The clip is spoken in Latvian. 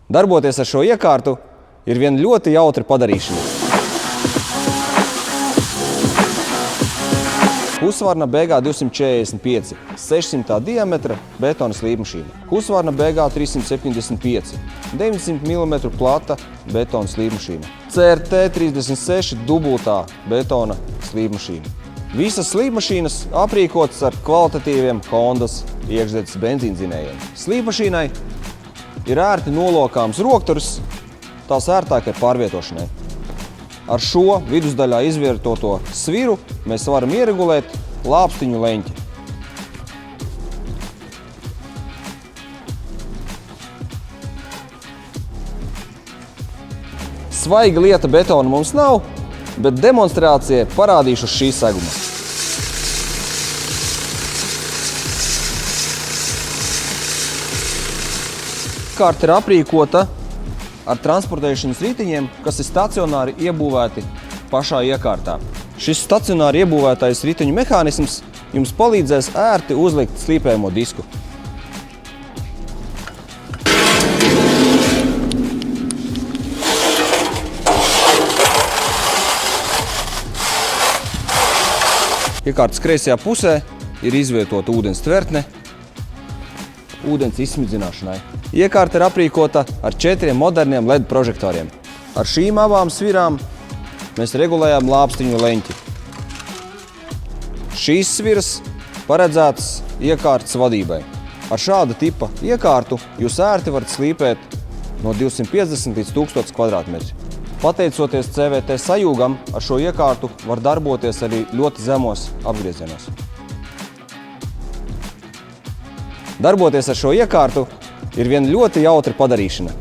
Darboties ar šo iekārtu ir viena ļoti jautra padarīšana. Husqvarna BG 245, 600 diametra betona slīpmašīna. Husqvarna BG 375, 900 mm plata betona slīpmašīna. CRT 36 dubultā betona slīpmašīna. Visas slīpmašīnas aprīkotas ar kvalitatīviem Hondas iekšzemes benzīndzinējiem. Slīpmašīnai ir ērti nolokāms rokturis, tās ērtākai pārvietošanai. Ar šo vidusdaļā izvietoto sviru mēs varam ieregulēt lāpstiņu leņķi. Svaiga lieta betona mums nav, bet demonstrācijai parādīšu šī seguma. Iekārta ir aprīkota ar transportēšanas riteņiem, kas ir stacionāri iebūvēti pašā iekārtā. Šis stacionāri iebūvētais riteņu mehānisms jums palīdzēs ērti uzlikt slīpējamo disku. Iekārtas kreisajā pusē ir izvietota ūdens tvertne ūdens izsmidzināšanai. Iekārta ir aprīkota ar 4 moderniem LED prožektoriem. Ar šīm abām svirām mēs regulējam lāpstiņu leņķi. Šīs sviras paredzētas iekārtas vadībai. Ar šāda tipa iekārtu jūs ērti varat slīpēt no 250 līdz 1000 kvadrātmetri. Pateicoties CVT sajūgam, ar šo iekārtu var darboties arī ļoti zemos apgriezienos. Darboties ar šo iekārtu ir viena ļoti jautra padarīšana.